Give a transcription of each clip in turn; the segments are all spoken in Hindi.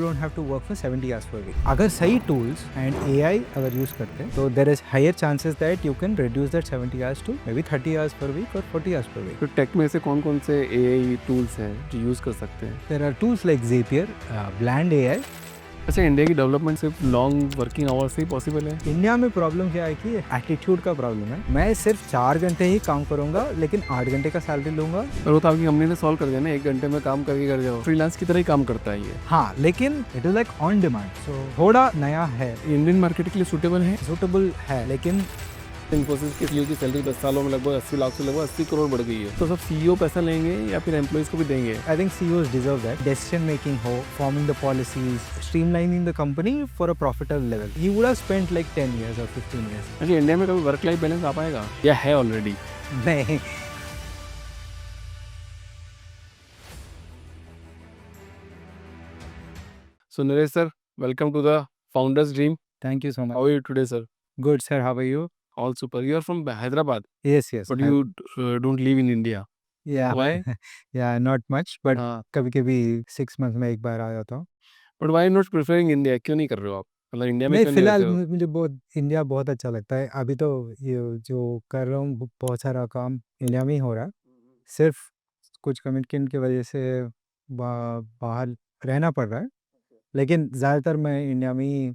don't have to work for 70 hours per week. अगर सही tools and AI अगर use करते हैं तो there is higher chances that you can reduce that 70 hours to maybe 30 hours per week or 40 hours per week. तो टेक में से कौन कौन से AI टूल्स हैं जो यूज़ कर सकते हैं? There are tools like Zapier, Bland AI. अच्छा, इंडिया की डेवलपमेंट सिर्फ लॉन्ग वर्किंग आवर्स से ही पॉसिबल है? इंडिया में प्रॉब्लम क्या है कि एटीट्यूड का प्रॉब्लम है। मैं सिर्फ 4 घंटे ही काम करूंगा लेकिन 8 घंटे का सैलरी लूंगा। और वो तो आपकी कंपनी ने सॉल्व कर दिया ना, 1 घंटे में काम करके कर जाओ। फ्रीलांस की तरह ही काम करता है ये। हाँ, लेकिन it is like on demand, so थोड़ा नया है। इंडियन मार्केट के लिए सूटेबल है लेकिन इन्फोसिस के सीईओ की सैलरी 10 सालों में लगभग 80 लाख से लगभग 80 करोड़ बढ़ गई है। तो सब सीईओ पैसा लेंगे या फिर एम्प्लॉइज को भी देंगे? I think CEOs deserve that. Decision making ho, forming the policies, streamlining the company for a profitable level. He would have spent like 10 years or 15 years. अच्छा, इंडिया में कभी वर्क लाइफ बैलेंस आ पाएगा या है ऑलरेडी? नहीं। So Naresh sir, welcome to the Founders Dream. Thank you so much. How are you today, sir? Good sir, how are you? All super. You are from Hyderabad, Yes. but you don't live in India. Yeah. Why? Yeah, not much, but हाँ, कभी-कभी 6 months में एक बार आ जाता हूँ। but why not preferring India? क्यों नहीं कर रहे हो आप? मतलब इंडिया में नहीं, क्यों नहीं फिलहाल रहते हो? मुझे बहुत इंडिया बहुत अच्छा लगता है। अभी तो ये जो कर रहा हूँ बहुत सारा काम इंडिया में ही हो रहा है। सिर्फ कुछ कमिटमेंट की वजह से बाहर रहना पड़ रहा है, लेकिन ज़्यादातर मैं इंडिया में ही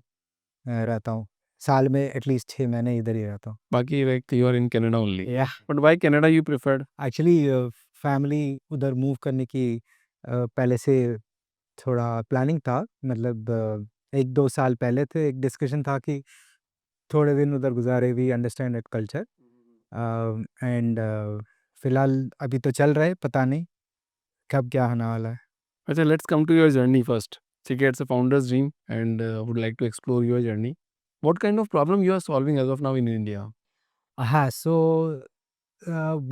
रहता हूँ। साल में एटलीस्ट 6 महीने इधर ही रहता हूँ। बाकी like you are in Canada only. Yeah. But why Canada you preferred? Actually family उधर मूव करने की पहले से थोड़ा प्लानिंग था। मतलब 1-2 साल पहले थे, एक डिस्कशन था कि थोड़े दिन उधर गुजारे, we understand that culture and फिलहाल अभी तो चल रहा है, पता नहीं कब क्या होने वाला है। अच्छा, let's come to your journey first. ठीक है, it's a founder's dream and would like to explore your journey. What kind of problem you are solving as of now in India? हाँ, so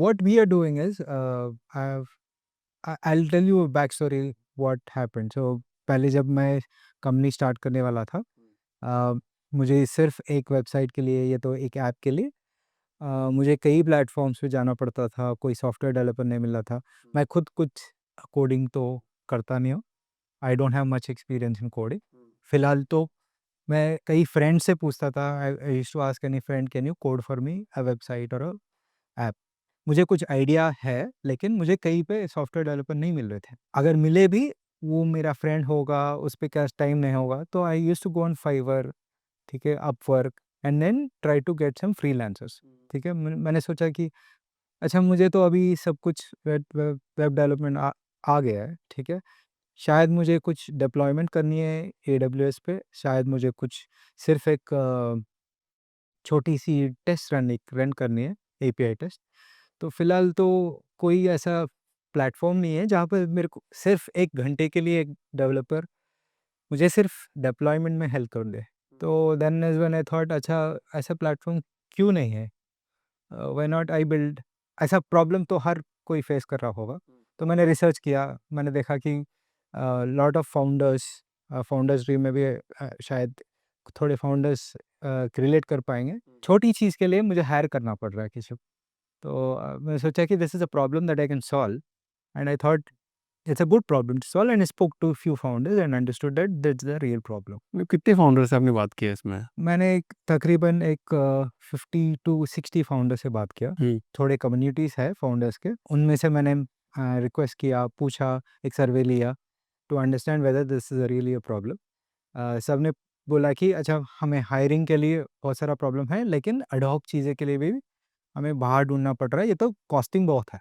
what we are doing is I'll tell you a back story what happened. So पहले जब मैं कंपनी स्टार्ट करने वाला था, मुझे सिर्फ एक वेबसाइट के लिए या तो एक ऐप के लिए मुझे कई प्लेटफॉर्म्स पे जाना पड़ता था। कोई सॉफ्टवेयर डेवलपर नहीं मिल रहा था। मैं खुद कुछ कोडिंग तो करता नहीं हूँ। I don't have much experience in coding. फिलहाल तो मैं कई फ्रेंड से पूछता था। I used to ask any friend, can you code for me a website और अ ऐप। मुझे कुछ आइडिया है, लेकिन मुझे कहीं पे सॉफ्टवेयर डेवलपर नहीं मिल रहे थे। अगर मिले भी, वो मेरा फ्रेंड होगा, उस पे क्या टाइम नहीं होगा। तो I used to go on Fiverr, ठीक है, Upwork, and then try to get some freelancers. ठीक है, मैंने सोचा कि अच्छा, मुझे तो अभी सब कुछ वेब डेवलपमेंट आ गया है, ठीक है। शायद मुझे कुछ डिप्लॉयमेंट करनी है AWS पे, शायद मुझे कुछ सिर्फ एक छोटी सी टेस्ट रन करनी है, API टेस्ट। तो फिलहाल तो कोई ऐसा प्लेटफॉर्म नहीं है जहाँ पर मेरे को सिर्फ 1 घंटे के लिए एक डेवलपर मुझे सिर्फ डिप्लॉयमेंट में हेल्प कर दे। तो then is when I thought, अच्छा, ऐसा प्लेटफॉर्म क्यों नहीं है? Why not I build. ऐसा प्रॉब्लम तो हर कोई फेस कर रहा होगा। तो मैंने रिसर्च किया, मैंने देखा कि लॉट ऑफ फाउंडर्स ड्रीम में भी शायद थोड़े फाउंडर्स रिलेट कर पाएंगे। छोटी चीज़ के लिए मुझे हायर करना पड़ रहा है किसी को। तो मैंने सोचा कि this is a problem that I can solve, and I thought it's a good problem to solve, and spoke to few founders and understood that that's the real problem. मतलब कितने फाउंडर से आपने बात किया इसमें? मैंने तकरीबन एक 50 टू 60 फाउंडर से बात किया। थोड़े कम्युनिटीज़ है फाउंडर्स के, उनमें से मैंने रिक्वेस्ट किया, पूछा, एक सर्वे लिया to understand whether this is really a problem. सब ने बोला कि अच्छा, हमें हायरिंग के लिए बहुत सारा प्रॉब्लम है, लेकिन एडहॉक चीज़ें के लिए भी हमें बाहर ढूंढना पड़ रहा है। ये तो कॉस्टिंग बहुत है।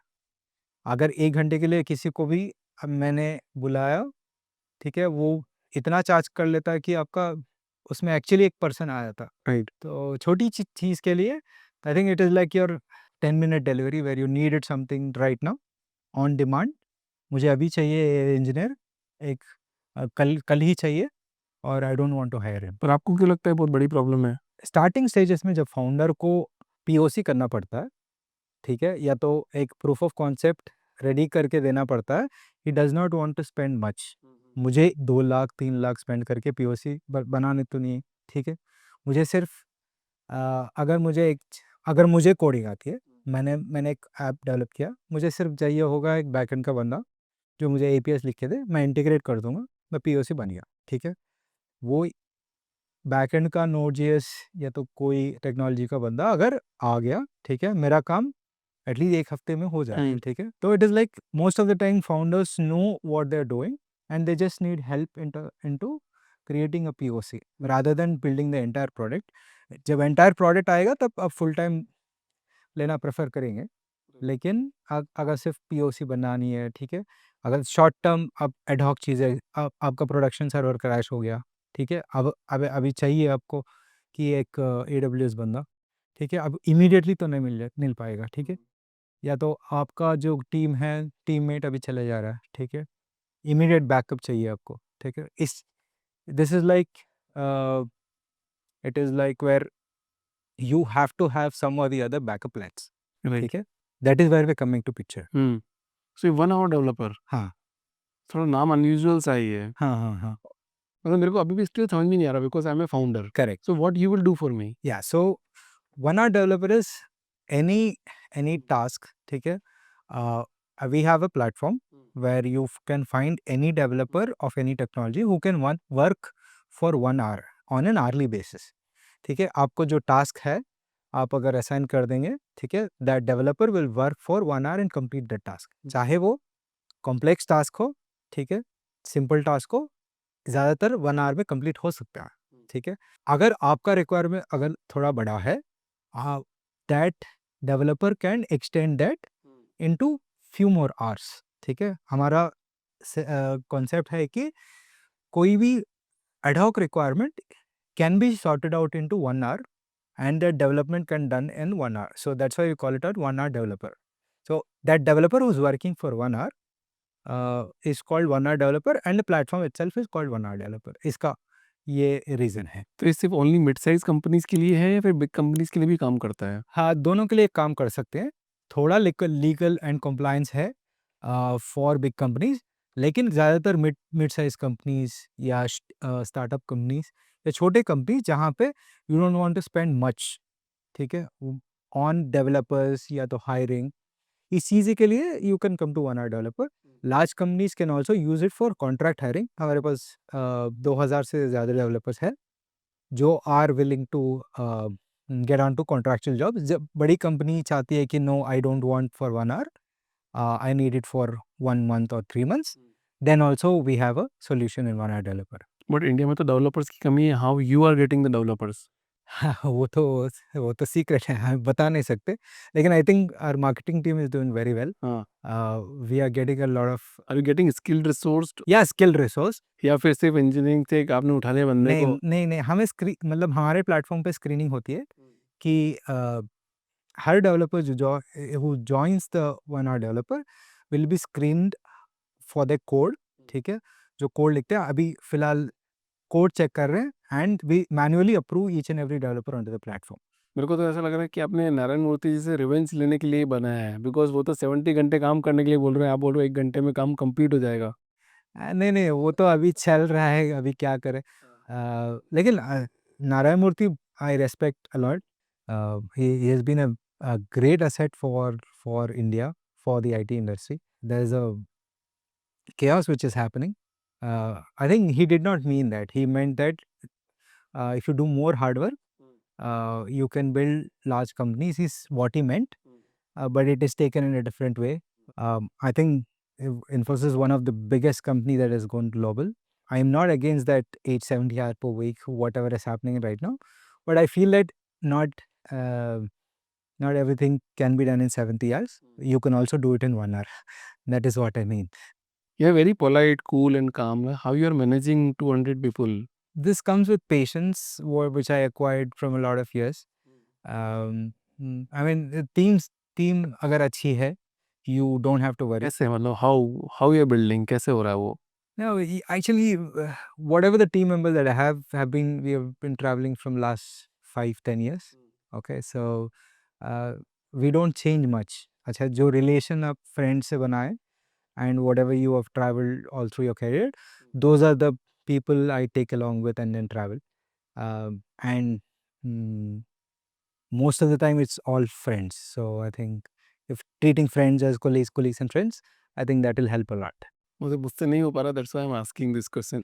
अगर 1 घंटे के लिए किसी को भी मैंने बुलाया, ठीक है, वो इतना चार्ज कर लेता है कि आपका उसमें एक्चुअली एक पर्सन आ जाता। राइट। तो छोटी चीज़ के लिए I think it is like your 10 minute delivery where you needed something right now on demand. मुझे अभी चाहिए इंजीनियर, एक कल ही चाहिए, और I don't want to hire him. पर आपको क्यों लगता है बहुत बड़ी प्रॉब्लम है? स्टार्टिंग स्टेजेस में जब फाउंडर को POC करना पड़ता है, ठीक है, या तो एक प्रूफ ऑफ कॉन्सेप्ट रेडी करके देना पड़ता है। He does not want to spend much. मुझे 2 लाख 3 लाख स्पेंड करके POC बनाने तो नहीं है, ठीक है। मुझे सिर्फ अगर मुझे कोडिंग आती है, मैंने एक ऐप डेवलप किया, मुझे सिर्फ चाहिए होगा एक बैकएंड का बंदा जो मुझे APIs लिख के दे, मैं इंटीग्रेट कर दूंगा, मैं POC बन गया। ठीक है, वो बैकएंड का Node.js या तो कोई टेक्नोलॉजी का बंदा अगर आ गया, ठीक है, मेरा काम एटलीस्ट एक हफ्ते में हो जाए, ठीक है। तो it is like most of the time founders know what they are doing and they just need help into creating a POC rather than building the entire product. जब एंटायर प्रोडक्ट आएगा तब आप फुल टाइम लेना प्रेफर करेंगे, लेकिन अगर सिर्फ पीओसी बनानी है, ठीक है, अगर शॉर्ट टर्म अब एडहॉक चीज़ें, आपका प्रोडक्शन सर्वर क्रैश हो गया, ठीक है, अब अभी चाहिए आपको कि एक AWS बंदा, ठीक है, अब इमीडिएटली तो नहीं मिल पाएगा, ठीक है, या तो आपका जो टीम है, टीममेट अभी चले जा रहा है, ठीक है, इमीडिएट बैकअप चाहिए आपको, ठीक है। इस this is like it is like where you have to have some or the other backup plans, Right. ठीक है, that is where we're coming to picture। So 1 hour developer, हाँ थोड़ा नाम अनयूजुअल सा ही है। हाँ हाँ हाँ, मतलब मेरे को अभी भी स्टिल समझ में नहीं आ रहा because I am a founder. correct, so what you will do for me? yeah, so 1 hour developer is any task, ठीक है, we have a platform where you can find any developer of any technology who can work for 1 hour on an hourly basis, ठीक है। आपको जो टास्क है आप अगर असाइन कर देंगे, ठीक है, that developer will work for 1 hour and complete the task, चाहे वो कॉम्प्लेक्स टास्क हो, ठीक है, सिंपल टास्क हो, ज़्यादातर 1 hour में कंप्लीट हो सकता है, ठीक है। अगर आपका रिक्वायरमेंट अगर थोड़ा बड़ा है, that developer can extend that into few more hours, ठीक है। हमारा कॉन्सेप्ट है कि कोई भी ad hoc requirement can be sorted out into 1 hour and the development can done in 1 hour. So that's why we call it a 1 hour developer. So that developer who's working for 1 hour is called 1 hour developer and the platform itself is called 1 hour developer. इसका ये रीज़न है। तो ये सिर्फ ओनली मिड साइज कंपनीज के लिए है या फिर बिग कंपनीज के लिए भी काम करता है? हाँ, दोनों के लिए काम कर सकते हैं। थोड़ा लीगल एंड कंप्लायंस है फॉर बिग कंपनीज, लेकिन ज़्यादातर मिड साइज कंपनीज या स्टार्टअप कंपनीज या छोटे कंपनी जहाँ पे you don't want to spend much, ठीक है, ऑन डेवलपर्स या तो हायरिंग, इस चीज़ के लिए you can come to 1 hour developer. Large companies can also use it for contract hiring. हमारे पास 2000 से ज़्यादा डेवलपर्स हैं जो are willing to get on to contractual job. जब बड़ी कंपनी चाहती है कि no I don't want for 1 hour, I need it for 1 month और 3 months, then also we have a solution in 1 hour developer. But India में तो डेवलपर्स की कमी है, how you are getting the developers? हाँ, वो तो सीक्रेट है, हम बता नहीं सकते, लेकिन I think our marketing team is doing very well. हाँ। We are getting a lot of are you getting skilled resourced या स्किल्ड रिसोर्स। या फिर सिर्फ इंजीनियरिंग से आपने उठा लिया बंदे नहीं, को? नहीं, नहीं, हमें मतलब हमारे प्लेटफ़ॉर्म पे स्क्रीनिंग होती है कि हर डेवलपर जो who joins the 1 hour developer will be screened for the code, ठीक है? जो कोड लिखते हैं, अभी फ़िलहाल कोड चेक कर रहे हैं and we manually approve each and every developer on the platform. मेरे को तो ऐसा लग रहा है कि आपने नारायण मूर्ति जी से रिवेंज लेने के लिए ही बनाया है बिकॉज़ वो तो 70 घंटे काम करने के लिए बोल रहे हैं, आप बोल रहे हो 1 घंटे में काम कंप्लीट हो जाएगा। नहीं, नहीं, वो तो अभी चल रहा है, अभी क्या करें। लेकिन Narayan Murthy I respect a lot. He has been a great asset for India, for the IT industry. There is a chaos which is happening. I think he did not mean that. He meant that if you do more hard work, you can build large companies, is what he meant. But it is taken in a different way. I think Infosys is one of the biggest company that has gone global. I am not against that 870 hour per week, whatever is happening right now, but I feel that not uh, not everything can be done in 70 hours. You can also do it in 1 hour. That is what I mean. You are very polite, cool and calm. How you are managing 200 people? This comes with patience, which I acquired from a lot of years. I mean, the team अगर अच्छी है, you don't have to worry. कैसे, मतलब how how you are building, कैसे हो रहा है वो? No, actually, whatever the team members that I we have been traveling from last 5-10 years. Okay, so uh, we don't change much. अच्छा, जो relation आप friends से बनाए and whatever you have traveled all through your career, those are the people I take along with and then travel. And mm, most of the time it's all friends. So I think if treating friends as colleagues and friends, I think that will help a lot. मुझसे नहीं हो पा रहा, that's why I am asking this question.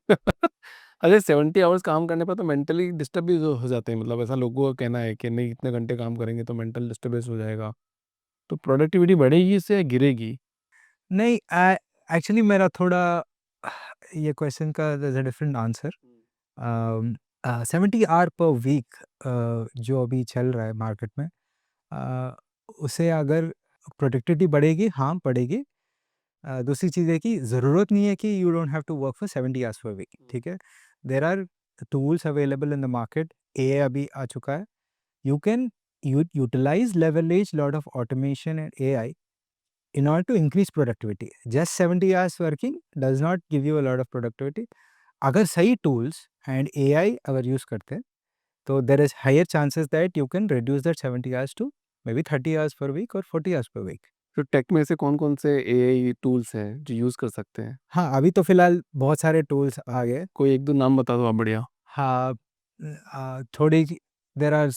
अच्छा 70 आवर्स काम करने पर तो मेंटली डिस्टर्ब भी हो जाते हैं, मतलब ऐसा लोगों का कहना है कि नहीं इतने घंटे काम करेंगे तो मेंटल डिस्टर्बेंस हो जाएगा, तो प्रोडक्टिविटी बढ़ेगी इससे या गिरेगी? नहीं, एक्चुअली मेरा थोड़ा ये क्वेश्चन का there is a different answer. 70 hour per week जो अभी चल रहा है मार्केट में, उससे अगर प्रोडक्टिविटी बढ़ेगी, हाँ, बढ़ेगी। दूसरी चीज़ है कि ज़रूरत नहीं है कि you don't have to work for 70 hours per week, ठीक है? There are tools available in the market, AI अभी आ चुका है। You can utilize, leverage lot of automation and AI in order to increase productivity. Just 70 hours working does not give you a lot of productivity. अगर सही tools and AI अगर use करते हैं, तो there is higher chances that you can reduce that 70 hours to maybe 30 hours per week or 40 hours per week. तो टेक में ऐसे कौन-कौन से एआई टूल्स हैं जो यूज़ कर सकते हैं? हाँ, अभी तो फिलहाल बहुत सारे tools आ गए। कोई 1-2 नाम बता दो आप बढ़िया। हाँ, थोड़ी there are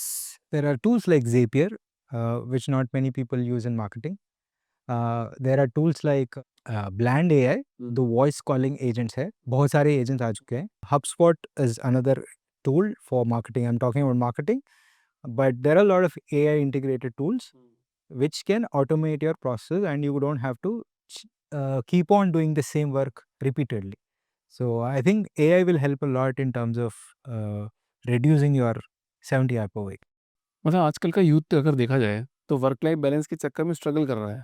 there are tools like Zapier, which not many people use in marketing. There are tools like Bland AI, the voice calling agents है, बहुत सारे agents आ चुके हैं. HubSpot is another tool for marketing. I'm talking about marketing, but there are a lot of AI integrated tools which can automate your process and you don't have to keep on doing the same work repeatedly. So I think AI will help a lot in terms of reducing your 70 hour per week. मतलब आजकल का यूथ अगर देखा जाए तो वर्क लाइफ बैलेंस के चक्कर में स्ट्रगल कर रहा है,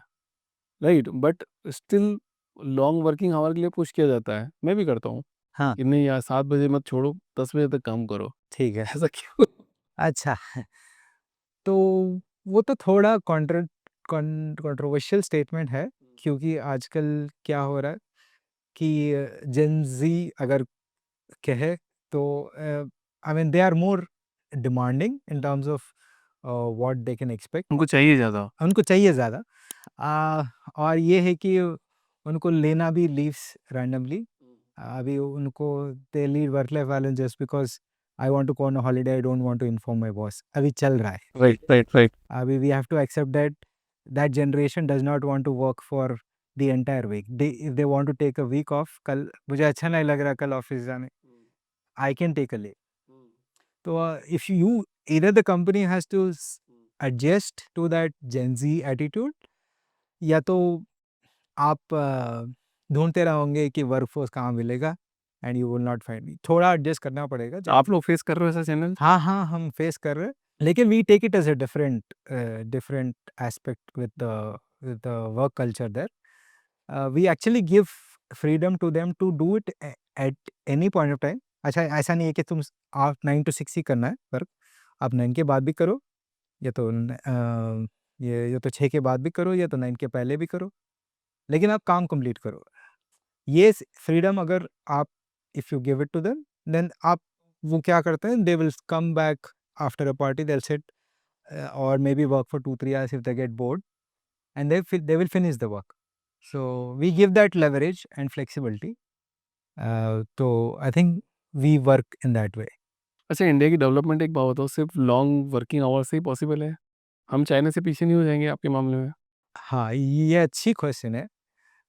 right? But still long working hour के लिए पुश किया जाता है, मैं भी करता हूँ हाँ, कि नहीं यार 7 बजे मत छोड़ो, 10 बजे तक काम करो। ठीक है। ऐसा क्यों? अच्छा, तो वो तो थोड़ा कंट्रोवर्शियल स्टेटमेंट है, क्योंकि आजकल क्या हो रहा है कि जेन ज़ी अगर कहे तो I mean they are more demanding in terms of what they can expect. उनको चाहिए ज़्यादा। उनको चाहिए ज़्यादा, और ये है कि उनको लेना भी लीव्स रैंडमली। अभी उनको दे leave work life balance just because I want to go on a holiday, I don't want to inform my boss, अभी चल रहा है। Right, right, right. अभी we have to accept that that generation does not want to work for the entire week. They if they want to take a week off, कल मुझे अच्छा नहीं लग रहा कल ऑफिस जाने, I can take a leave. तो if you either the company has to adjust to that gen Z attitude, या तो आप ढूँढते रहोगे कि वर्कफ़ोर्स कहाँ मिलेगा and you will not find me. थोड़ा एडजस्ट करना पड़ेगा जब। आप लोग फेस कर रहे हो ऐसा चैनल? हाँ, हाँ, हम फेस कर रहे हैं, लेकिन we take it as a different aspect with the work culture there. We actually give freedom to them to do it at any point of time. अच्छा, ऐसा नहीं है कि तुम आप 9 टू 6 ही करना है वर्क, आप 9 के बाद भी करो, या तो ये या तो 6 के बाद भी करो, या तो 9 के पहले भी करो, लेकिन आप काम कंप्लीट करो। ये फ्रीडम अगर आप if you give it to them, then आप वो क्या करते हैं, they will come back after a party, they will sit और maybe work for 2-3 hours if they get bored, and they will finish the work. So we give that leverage and flexibility, तो I think we work in that way. अच्छा, इंडिया की डेवलपमेंट एक बात बताओ, सिर्फ लॉन्ग वर्किंग आवर्स से ही पॉसिबल है? हम चाइना से पीछे नहीं हो जाएंगे आपके मामले में? हाँ, ये अच्छी क्वेश्चन है।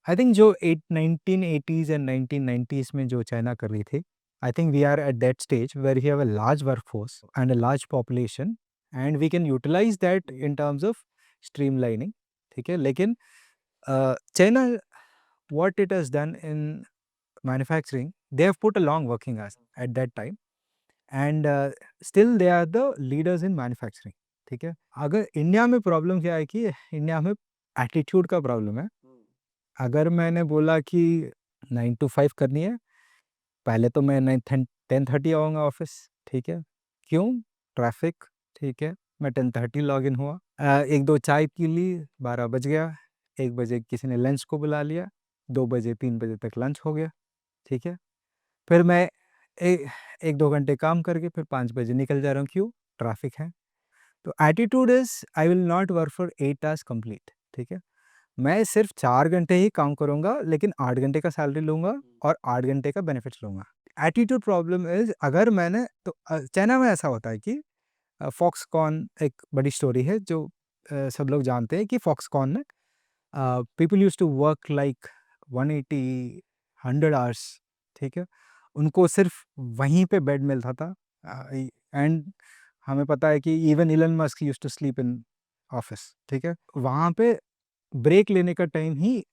आई थिंक जो 1980s एंड 1990s में जो चाइना कर रही थी, I think we are at that stage where we have a large workforce and a large population, and we can utilise that in terms of streamlining, ठीक है? लेकिन China, what it has done in manufacturing, they have put a long working hours at that time, and still they are the leaders in manufacturing, ठीक है? अगर इंडिया में प्रॉब्लम क्या है कि इंडिया में एटीट्यूड का प्रॉब्लम है। अगर मैंने बोला कि 9 टू 5 करनी है, पहले तो मैं 10:30 आऊँगा ऑफ़िस, ठीक है? क्यों? ट्रैफ़िक, ठीक है? मैं 10:30 लॉगिन हुआ, 1-2 चाय पी ली, 12 बज गया, 1 बजे किसी ने लंच को बुला लिया, 2 बजे 3 बजे तक लंच हो गया, ठीक है? फिर मैं ए 1-2 घंटे काम करके फिर 5 बजे निकल जा रहा हूँ, क्यों? ट्रैफ़िक है। तो attitude is I will not work for 8 hours complete, ठीक है? मैं सिर्फ 4 घंटे ही काम करूँगा, लेकिन 8 घंटे का सैलरी लूँगा और 8 घंटे का बेनिफिट्स लूँगा। एटीट्यूड प्रॉब्लम इज़, अगर मैंने तो चाइना में ऐसा होता है कि फॉक्सकॉन एक बड़ी स्टोरी है जो सब लोग जानते हैं कि फॉक्सकॉन ने people used to work like 180, 100 hours, ठीक है? उनको सिर्फ वहीं पे बेड मिलता था। एंड हमें पता है कि even Elon Musk used to sleep in office, ठीक है। वहाँ पे ब्रेक लेने का टाइम ही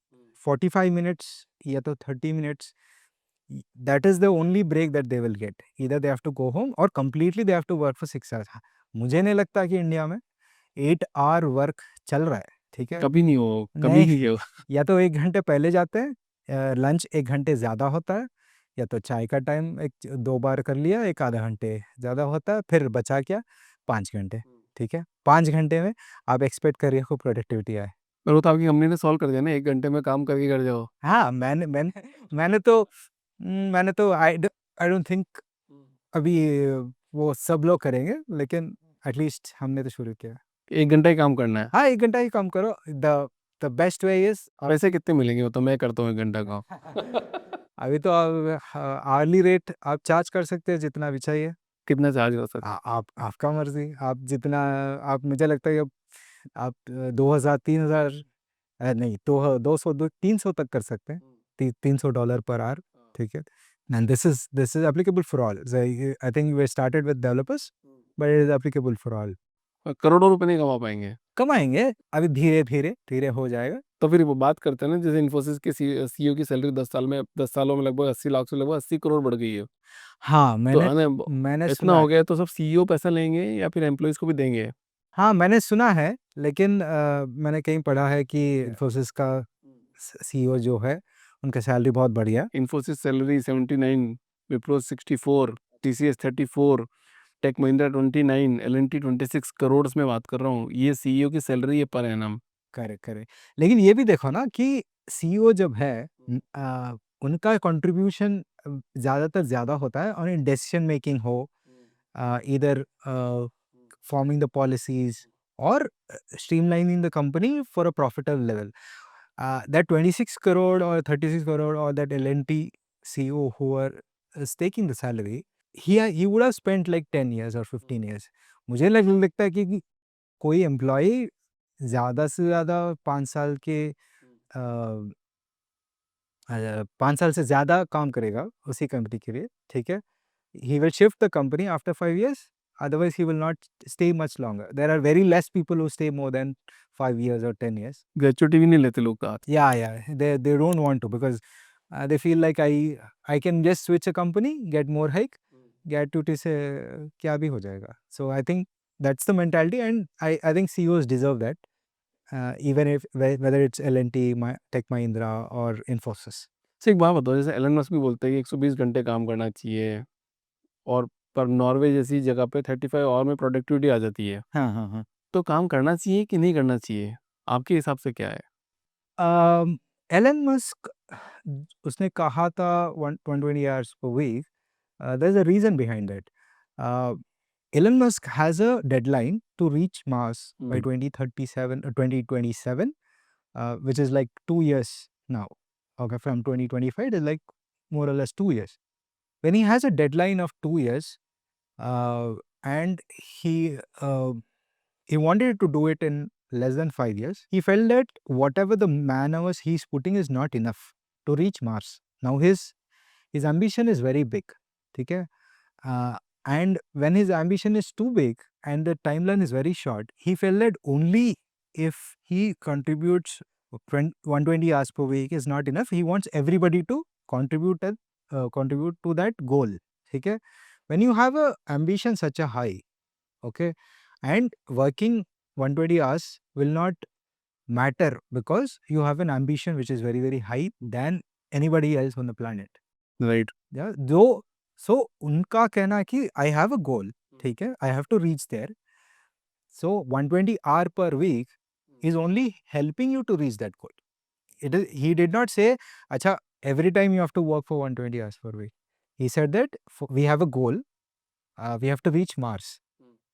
45 मिनट्स या तो 30 minutes, that is the only break that they will get, either they have to go home और completely they have to work for 6 hours. मुझे नहीं लगता कि इंडिया में 8 आवर वर्क चल रहा है, ठीक है। कभी नहीं नहीं, है वो। या तो 1 घंटे पहले जाते हैं, लंच 1 घंटे ज़्यादा होता है, या तो चाय का टाइम 2 बार कर लिया, 1 आधा घंटे ज़्यादा होता है, फिर बचा क्या 5 घंटे, ठीक है। 5 घंटे में आप एक्सपेक्ट करिए खूब प्रोडक्टिविटी आए। पर वो तो आपकी कंपनी ने सॉल्व कर दिया ना, 1 घंटे में काम करके घर जाओ। हाँ, मैंने मैंने मैंने तो आई डोंट थिंक अभी वो सब लोग करेंगे, लेकिन एटलीस्ट हमने तो शुरू किया। 1 घंटा ही काम करना है। हाँ, 1 घंटा ही काम करो। द बेस्ट वे इज़ पैसे कितने मिलेंगे वो तो मैं करता हूँ 1 घंटा काम। अभी तो आप आवर्ली रेट आप चार्ज कर सकते हैं जितना भी चाहिए। कितना चार्ज कर सकते आप आपका मर्ज़ी, आप जितना आप मुझे लगता है कि आप 2000 3000 नहीं, तो 200 300 तक कर सकते हैं। $300 पर आवर, ठीक है। And this is applicable for all. I think we started with developers, but it is applicable for all. करोड़ों रुपए नहीं कमा पाएँगे। कमाएँगे, अभी धीरे-धीरे, धीरे हो जाएगा। तो फिर वो बात करते हैं ना, जैसे इन्फोसिस के सीईओ की सैलरी 10 सालों में लगभग 80 लाख से लगभग 80 करोड़ बढ़ गई है। हाँ, तो मैंने अने मैंने इतना सुना हो है। गया है तो सब सीईओ पैसा लेंगे या फिर एम्प्लॉइज़ को भी देंगे? हाँ, मैंने सुना है, लेकिन मैंने कहीं पढ़ा है कि इन्फोसिस का सीईओ जो है, उनका सैलरी बहुत बढ़िया है। Infosys salary 79, Wipro 64, TCS 34, tech Mahindra 29, L&T 26 crore में बात कर रहा हूँ। ये सीईओ की सैलरी है पर एनम। Correct, correct. लेकिन ये भी देखो ना कि सीईओ जब है, उनका कंट्रीब्यूशन ज़्यादातर ज़्यादा होता है और इन डिसीजन मेकिंग हो, either forming the policies or streamlining the company for a profitable level. That 26 crore or 36 crore or that L&T CEO who are taking the salary, he would have spent like 10 years or 15 years. मुझे लगता है कि कोई एम्प्लॉई ज़्यादा से ज़्यादा 5 साल के 5 साल से ज़्यादा काम करेगा उसी कंपनी के लिए, ठीक है। He will shift the company after 5 years, otherwise he will not stay much longer. There are very less people who stay more than 5 years or 10 years. Gratuity भी नहीं लेते लोग का। Yeah, they don't want to because they feel like I can just switch a company, get more hike, gratuity से क्या भी हो जाएगा. So I think that's the mentality, and I think CEOs deserve that, even if whether it's L&T, Tech Mahindra or Infosys. तो एक बात बताओ, जैसे एलन मस्क भी बोलते हैं कि 120 घंटे काम करना चाहिए, और पर नॉर्वे जैसी जगह पे 35 आवर में प्रोडक्टिविटी आ जाती है। हाँ, हाँ, हाँ। तो काम करना चाहिए कि नहीं करना चाहिए? आपके हिसाब से क्या है? एलन मस्क उसने कहा था 120 hours per week. There's a reason behind that. Uh, Elon Musk has a deadline to reach Mars by 2037 or 2027, which is like 2 years now. Okay, from 2025 it is like more or less 2 years. When he has a deadline of 2 years, and he wanted to do it in less than 5 years. He felt that whatever the man hours he's putting is not enough to reach Mars. Now his ambition is very big, ठीक है? And when his ambition is too big and the timeline is very short, he felt that only if he contributes 120 hours per week is not enough. He wants everybody to contribute to that goal, ठीक है? When you have a ambition such a high, okay, and working 120 hours will not matter because you have an ambition which is very very high than anybody else on the planet. Right. Yeah, जो so उनका कहना है कि I have a goal, ठीक है, I have to reach there. So 120 hour per week is only helping you to reach that goal. He did not say अच्छा every time you have to work for 120 hours per week. He said that we have a goal, we have to reach Mars,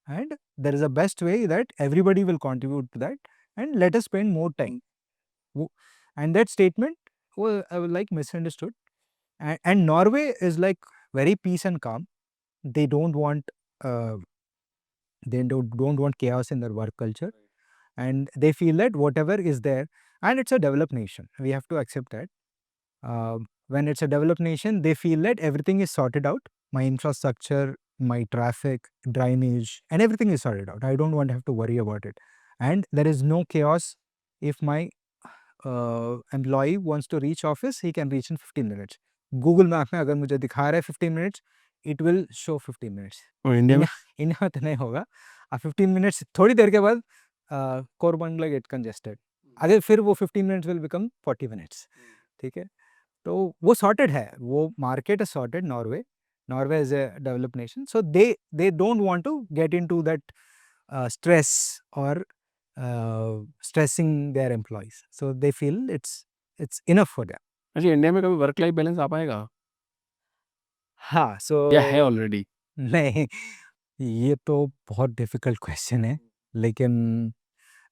and there is a best way that everybody will contribute to that, and let us spend more time. And that statement was like misunderstood. And Norway is like very peace and calm. They don't want don't want chaos in their work culture, and they feel that whatever is there, and it's a developed nation, we have to accept that. when it's a developed nation, they feel that everything is sorted out. My infrastructure, my traffic, drainage, and everything is sorted out. I don't want to have to worry about it. And there is no chaos. If my employee wants to reach office, he can reach in 15 minutes. Google map में अगर मुझे दिखा रहा है 15 minutes, it will show 15 minutes. और इंडिया में इंडिया में तो नहीं होगा. 15 minutes थोड़ी देर के बाद कोरबंगला गेट कंजेस्टेड. अगर फिर वो 15 minutes will become 40 minutes. ठीक है, तो वो सॉर्टेड है, वो मार्केट है sorted. Norway is a developed nation, so they don't want to get into that stress or stressing their employees, so they feel it's enough for them. अच्छा, इंडिया में कभी वर्क लाइफ बैलेंस आ पाएगा हाँ, सो या है ऑलरेडी? नहीं, ये तो बहुत डिफिकल्ट क्वेश्चन है, लेकिन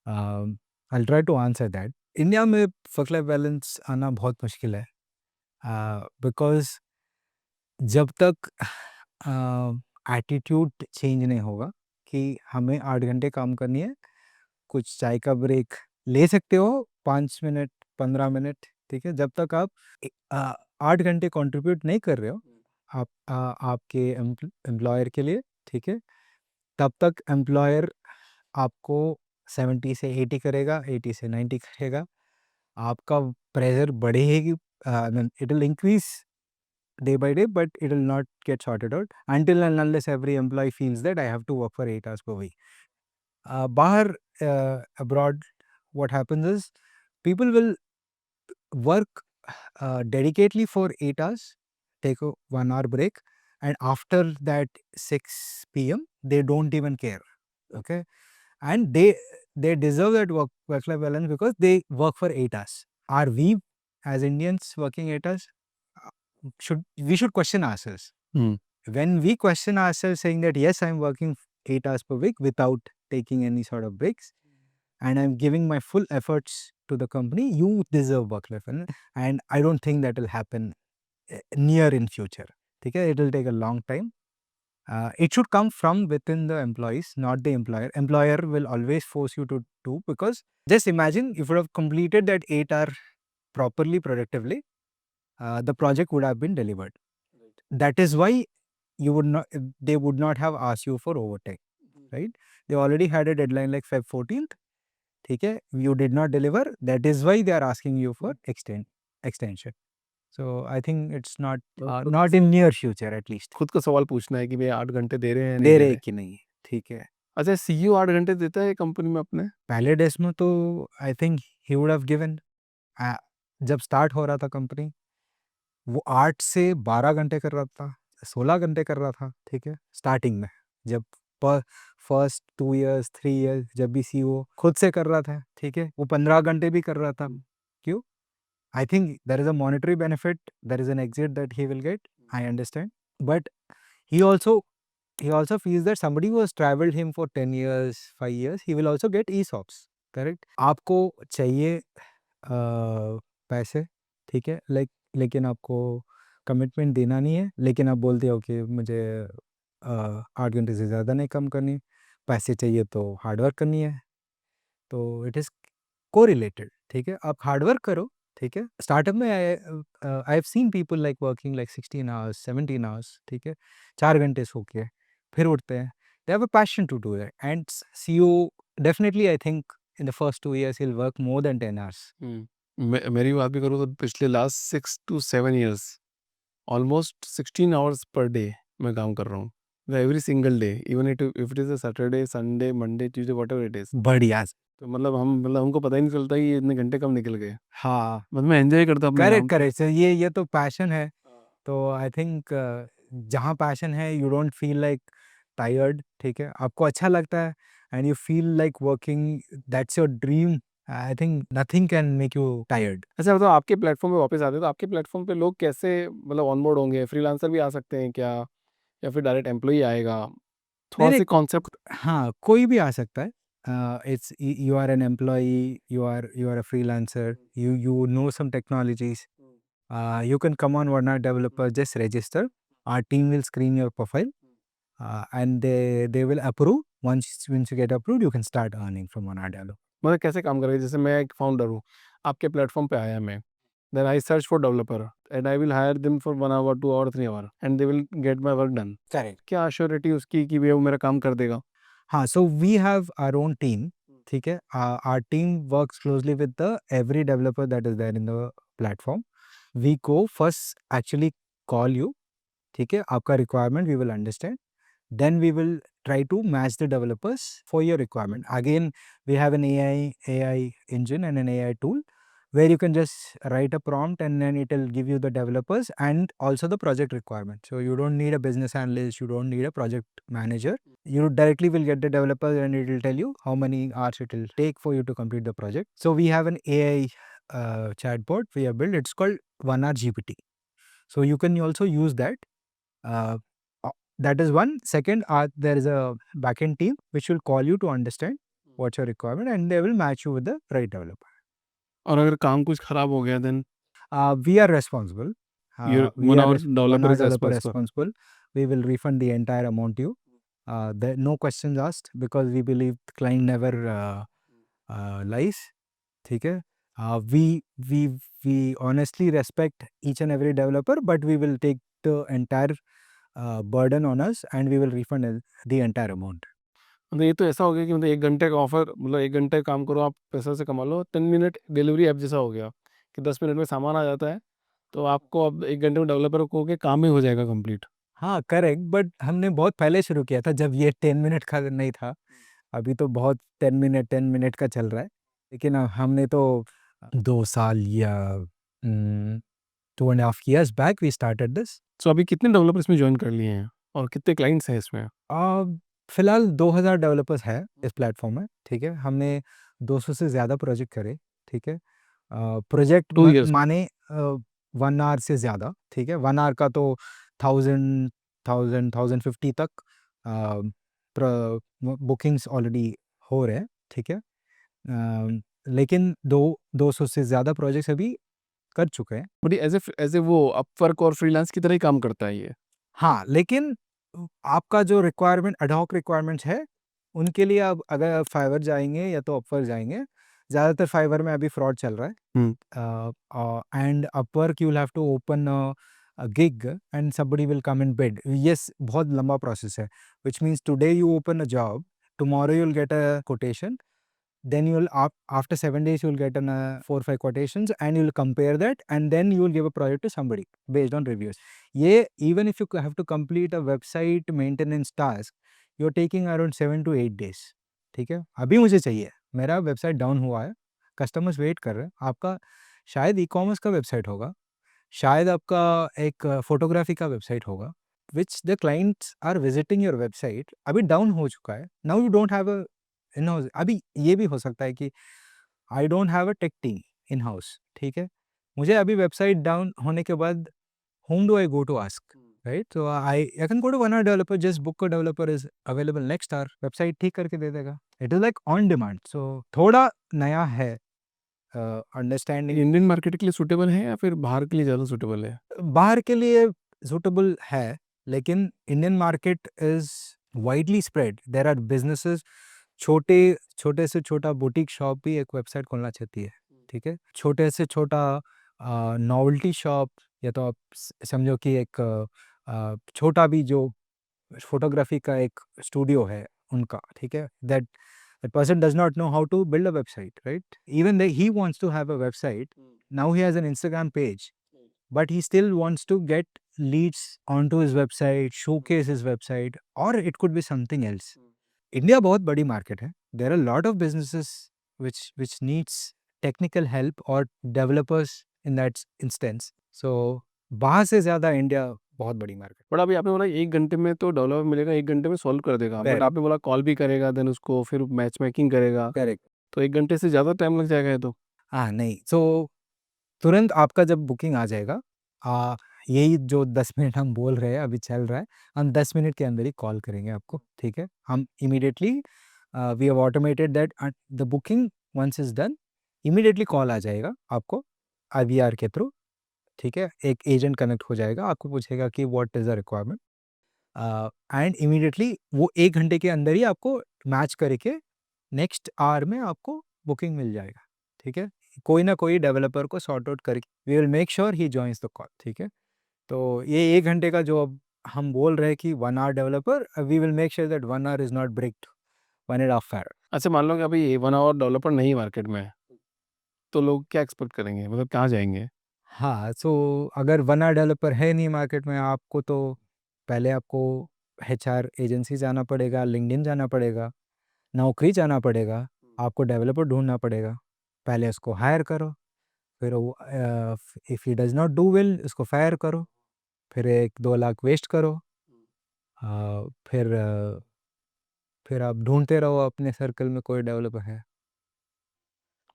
I try to answer that. India में वर्क लाइफ बैलेंस आना बहुत मुश्किल है, बिकॉज जब तक एटीट्यूड चेंज नहीं होगा कि हमें 8 घंटे काम करनी है, कुछ चाय का ब्रेक ले सकते हो 5 मिनट 15 मिनट, ठीक है. जब तक आप 8 घंटे कंट्रीब्यूट नहीं कर रहे हो आप आपके एम्प्लॉयर के लिए, ठीक है, तब तक एम्प्लॉयर आपको 70 से 80 करेगा, 80 से 90 करेगा. आपका प्रेशर बढ़ेगी, it will increase day by day, but it will not get sorted out until and unless every employee feels that I have to work for 8 hours per week. Bahar, abroad, what happens is people will work dedicatedly for 8 hours, take a 1 hour break, and after that 6 p.m. they don't even care. Okay, and they deserve that work life balance because they work for 8 hours. Are we as Indians working 8 hours? We should question ourselves. When we question ourselves saying that yes, I'm working 8 hours per week without taking any sort of breaks, and I'm giving my full efforts to the company, you deserve work life balance. And I don't think that will happen near in future. Okay, it will take a long time. It should come from within the employees, not the employer. Employer will always force you to do, because just imagine if you have completed that 8 hour properly, productively, the project would have been delivered. That is why they would not have asked you for overtime, right? They already had a deadline like Feb 14th. ठीक है, you did not deliver. That is why they are asking you for extension. So I think it's not in near future at least. खुद को सवाल पूछना है कि भैया 8 घंटे दे रहे हैं दे रहे कि नहीं, ठीक है. अच्छा, सीईओ 8 घंटे देता है कंपनी में अपने? पहले डेज में तो I think he would have given. जब स्टार्ट हो रहा था कंपनी, वो 8 से 12 घंटे कर रहा था, 16 घंटे कर रहा था, ठीक है, स्टार्टिंग में. जब फर्स्ट 2 years 3 years जब भी सीईओ खुद से कर रहा था, ठीक है, वो 15 घंटे भी कर रहा था. क्यों? I think there is a monetary benefit, there is an exit that he will get. I understand, but he also feels that somebody who has traveled him for 10 years 5 years, he will also get ESOPs. Correct. आपको चाहिए पैसे, ठीक है, लेकिन आपको कमिटमेंट देना नहीं है, लेकिन आप बोलते हो कि मुझे 8 घंटे से ज़्यादा नहीं काम करनी, पैसे चाहिए तो हार्डवर्क करनी है. तो इट इज़ कोरिलेटेड, ठीक है. आप हार्डवर्क करो, ठीक है. स्टार्टअप में I have seen people like working like 16 hours 17 hours, ठीक है, 4 घंटे सो के फिर उठते हैं. They have a passion to do that. And CEO definitely I think in the first 2 years he'll work more than 10 hours. मेरी बात भी करूँ तो पिछले last 6 to 7 years almost 16 hours per day मैं काम कर रहा हूँ, every single day, even if it is a Saturday Sunday Monday Tuesday whatever it is. बढ़िया. तो मतलब हमको पता ही नहीं चलता कि ये इतने घंटे कब निकल गए. हाँ, मतलब मैं एंजॉय करता हूँ अपने काम करेक्ट को. करेक्ट. ये तो पैशन है. तो आई थिंक जहाँ पैशन है you don't feel like tired, ठीक है, आपको अच्छा लगता है and you feel like working, that's your dream. I think nothing can make you tired. अच्छा, तो आपके प्लेटफॉर्म पे वापस आते हैं तो आपके प्लेटफॉर्म पे लोग कैसे मतलब ऑनबोर्ड होंगे? फ्रीलांसर भी आ सकते हैं क्या, या फिर डायरेक्ट एम्प्लॉई आएगा? थोड़ा नहीं सा कॉन्सेप्ट. हाँ, कोई भी आ सकता है. It's you are an employee, you are a freelancer, you know some technologies, you can come on Varna Developer, just register. Our team will screen your profile, and they will approve. Once you get approved, you can start earning from Varna Developer. मतलब कैसे काम करेगा? जैसे मैं एक फाउंडर हूँ, आपके प्लेटफॉर्म पे आया मैं, then I search for developer, and I will hire them for 1 hour, 2 hour, 3 hour and they will get my work done. Correct. क्या श्योरिटी उसकी कि वो मेरा काम कर देगा? हाँ, so we have our own team, ठीक है? Our team works closely with the every developer that is there in the platform. We go first actually call you, ठीक है? आपका requirement we will understand, then we will try to match the developers for your requirement. Again, we have an AI engine and an AI tool where you can just write a prompt and then it will give you the developers and also the project requirement. So you don't need a business analyst, you don't need a project manager. You directly will get the developers and it will tell you how many hours it will take for you to complete the project. So we have an AI chatbot we have built. It's called 1R GPT. So you can also use that. Uh, that is one. Second, there is a backend team which will call you to understand what's your requirement and they will match you with the right developer. और अगर काम कुछ खराब हो गया then We are responsible. your We one are hour one developer hour is developer responsible. responsible. We will refund the entire amount to you. There no questions asked because we believe the client never lies. ठीक है? We honestly respect each and every developer, but we will take the entire burden on us and we will refund the entire amount. मतलब ये तो ऐसा हो गया कि मतलब 1 घंटे का ऑफर, मतलब 1 घंटे का काम करो, आप पैसा से कमा लो। 10 मिनट डिलीवरी ऐप जैसा हो गया कि 10 मिनट में सामान आ जाता है, तो आपको अब 1 घंटे में डेवलपर को के काम ही हो जाएगा कंप्लीट। हाँ, करेक्ट, बट हमने बहुत पहले शुरू किया था जब ये 10 मिनट का नहीं था। अभी तो बहुत 10 मिनट का चल रहा है। लेकिन हमने तो 2 साल या 2 and half years back we started this. So अभी कितने डेवलपर इसमें जॉइन कर लिए हैं और कितने क्लाइंट्स हैं इसमें? फिलहाल 2000 डेवलपर्स हैं इस प्लेटफॉर्म में, ठीक है? हमने 200 से ज़्यादा प्रोजेक्ट करे, ठीक है? प्रोजेक्ट 2 इयर्स में? माने 1 आवर से ज़्यादा, ठीक है? 1 आवर का तो 1000 1050 तक बुकिंग्स ऑलरेडी हो रहे हैं, ठीक है? लेकिन 200 से ज़्यादा प्रोजेक्ट्स अभी कर चुके हैं। बट एज़ ए वो अपवर्क और फ्रीलांस की तरह ही काम करता है ये? हाँ, लेकिन आपका जो रिक्वायरमेंट एडहॉक रिक्वायरमेंट्स है, उनके लिए आप अगर फाइवर जाएँगे या तो अपवर्क जाएँगे, ज़्यादातर फाइवर में अभी फ्रॉड चल रहा है। And Upwork you will have to open a gig and somebody will come and bid. Yes, बहुत लंबा process है, which means today you open a job, tomorrow you'll get a quotation, then you'll after 7 days you'll get 4 or 5 quotations and you'll compare that and then you will give a project to somebody based on reviews. ये even if you have to complete a website maintenance task, you're taking around 7 to 8 days. ठीक है? अभी मुझे चाहिए, मेरा वेबसाइट डाउन हुआ है, कस्टमर्स वेट कर रहे हैं, आपका शायद ई-कॉमर्स का वेबसाइट होगा, शायद आपका एक फोटोग्राफी का वेबसाइट होगा, which the clients are visiting your website अभी डाउन हो चुका है। Now you don't have a in house. अभी ये भी हो सकता है कि आई don't have a tech team in house, ठीक है? मुझे अभी वेबसाइट डाउन होने के बाद whom do I go to ask, right? So I can go to one hour developer, just book a developer is available next hour, website ठीक करके दे देगा। It is like on demand, so थोड़ा नया है अंडरस्टैंडिंग। इंडियन मार्केट के लिए सूटेबल है या फिर बाहर के लिए ज़्यादा सूटेबल है? बाहर के लिए सूटेबल है, लेकिन Indian market is widely spread. There are businesses, छोटे से छोटा बुटीक शॉप भी एक वेबसाइट खोलना चाहती है, ठीक है? छोटे से छोटा नॉवेल्टी शॉप या तो आप समझो कि एक छोटा भी जो फोटोग्राफी का एक स्टूडियो है उनका, ठीक है? That person does not know how to build a website, right? Even the he wants to have a website, now he has an Instagram page, but he still wants to get leads onto his website, showcase his website, or it could be something else. India बहुत बड़ी मार्केट है। There are lot of businesses which needs technical help or developers in that instance. So बाहर से ज़्यादा इंडिया बहुत बड़ी मार्केट। बट अभी आपने बोला 1 घंटे में तो डेवलपर मिलेगा, 1 घंटे में सॉल्व कर देगा। बट करेक्ट, आपने बोला कॉल भी करेगा, देन उसको फिर मैच मेकिंग करेगा, करेक्ट। तो 1 घंटे से ज़्यादा टाइम लग जाएगा ये तो। हाँ, नहीं, सो तुरंत आपका जब बुकिंग आ जाएगा, यही जो 10 मिनट हम बोल रहे हैं अभी चल रहा है, हम 10 मिनट के अंदर ही कॉल करेंगे आपको, ठीक है? हम immediately we have automated that the booking once is done, immediately call आ जाएगा आपको आईवीआर के थ्रू, ठीक है? एक एजेंट कनेक्ट हो जाएगा, आपको पूछेगा कि what is the requirement, and immediately वो 1 घंटे के अंदर ही आपको मैच करके नेक्स्ट आवर में आपको बुकिंग मिल जाएगा, ठीक है? कोई ना कोई डेवलपर को सॉर्ट आउट करके we will make sure he joins the call, ठीक है। तो ये 1 घंटे का जो अब हम बोल रहे हैं कि 1 hour developer, we will make sure that 1 hour is not breaked 1.5 hour. अच्छा, मान लो कि अभी 1 आवर डेवलपर नहीं मार्केट में, तो लोग क्या एक्सपेक्ट करेंगे? मतलब कहाँ जाएँगे? हाँ, सो अगर 1 आवर डेवलपर है नहीं मार्केट में, आपको तो पहले आपको एचआर एजेंसी जाना पड़ेगा, लिंक्डइन जाना पड़ेगा, नौकरी जाना पड़ेगा, आपको डेवलपर ढूँढना पड़ेगा। पहले उसको हायर करो, फिर वो if he does not do well उसको फायर करो, फिर 1-2 लाख वेस्ट करो। फिर फिर आप ढूँढते रहो अपने सर्कल में कोई डेवलपर है।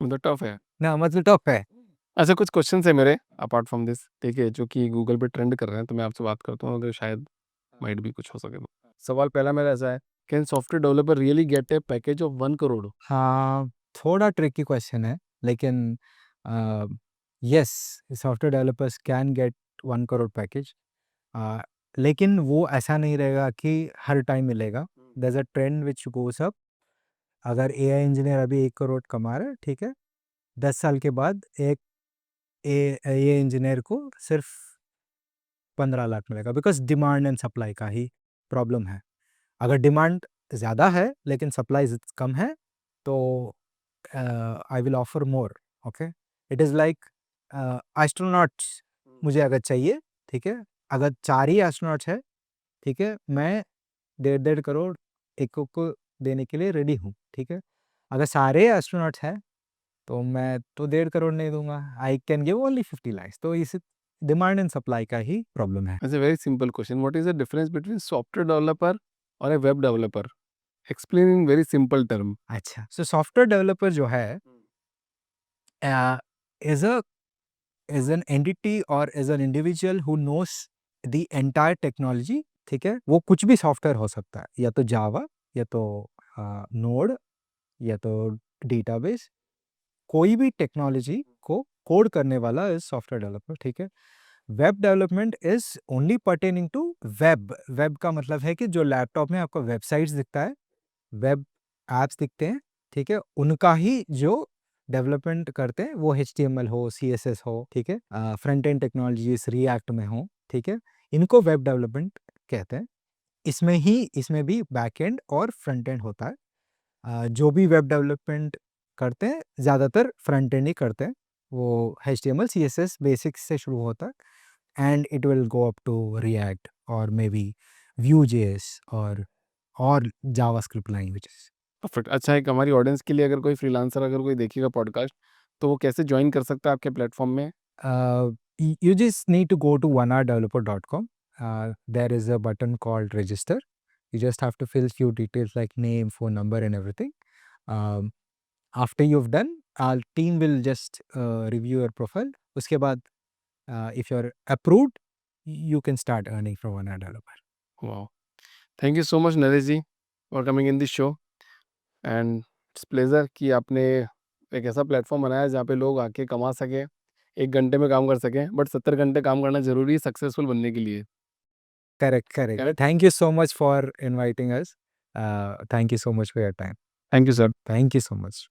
मतलब टफ है। ना मतलब टफ है। अच्छा, कुछ क्वेश्चन्स है मेरे अपार्ट फ्रॉम दिस, ठीक है, जो कि गूगल पे ट्रेंड कर रहे हैं, तो मैं आपसे बात करता हूँ, अगर शायद माइट भी कुछ हो सके तो। सवाल पहला मेरा ऐसा है, can software developer really get a package of 1 crore? हाँ, थोड़ा ट्रिकी क्वेश्चन है, लेकिन yes, software developers can get 1 crore package. लेकिन वो ऐसा नहीं रहेगा कि हर टाइम मिलेगा। There is a trend which goes up. अगर एआई इंजीनियर अभी 1 करोड़ कमा रहा है, ठीक है? 10 साल के बाद एक एआई इंजीनियर को सिर्फ 15 लाख मिलेगा, बिकॉज़ डिमांड एंड सप्लाई का ही प्रॉब्लम है। अगर डिमांड ज़्यादा है लेकिन सप्लाई कम है, तो I will offer more. Okay, it is like astronauts मुझे अगर चाहिए, ठीक है, अगर 4 ही एस्ट्रोनॉट्स है, ठीक है, मैं 1.5 करोड़ एक को देने के लिए रेडी हूँ, ठीक है। अगर सारे एस्ट्रोनॉट्स हैं तो मैं तो 1.5 करोड़ नहीं दूंगा, I can give only 50 lakh. तो इस डिमांड एंड सप्लाई का ही प्रॉब्लम है। It's a very simple question, what is the difference between software developer और a web developer? Explain in very simple term. अच्छा, सो सॉफ्टवेयर डेवलपर जो है is a is an entity or is an individual who knows the entire technology, ठीक है। वो कुछ भी सॉफ्टवेयर हो सकता है, या तो जावा, या तो नोड, या तो डेटाबेस, कोई भी टेक्नोलॉजी को कोड करने वाला इज सॉफ्टवेयर डेवलपर, ठीक है। Web development is only pertaining to web. Web का मतलब है कि जो लैपटॉप में आपको वेबसाइट्स दिखता है, वेब एप्स दिखते हैं, ठीक है, उनका ही जो डेवलपमेंट करते हैं, वो HTML हो, CSS हो, ठीक है, फ्रंट एंड टेक्नोलॉजीज रिएक्ट में हो, ठीक है, इनको वेब डेवलपमेंट कहते हैं। इसमें भी बैक एंड और फ्रंट एंड होता है। जो भी वेब डेवलपमेंट करते हैं ज़्यादातर फ्रंट एंड ही करते हैं। वो HTML CSS बेसिक्स से शुरू होता है, and it will go up to React और मे बी Vue.js और जावास्क्रिप्ट लैंग्वेजेस। परफेक्ट। अच्छा, एक हमारी ऑडियंस के लिए, अगर कोई फ्रीलांसर अगर कोई देखेगा पॉडकास्ट, तो वो कैसे ज्वाइन कर सकता है आपके प्लेटफॉर्म में? You just need to go to onehourdeveloper.com. There is a button called register. You just have to fill few details like name, phone number, and everything. Um, After you've done, our team will just review your profile. उसके बाद if you're approved, you can start earning from one hour developer. Wow, thank you so much Naresh ji for coming in this show, and it's pleasure कि आपने एक ऐसा प्लेटफॉर्म बनाया जहाँ पे लोग आके कमा सकें, 1 घंटे में काम कर सकें, बट 70 घंटे काम करना जरूरी है सक्सेसफुल बनने के लिए। Correct, correct. Correct. Thank you so much for inviting us. Thank you so much for your time. Thank you sir. Thank you so much.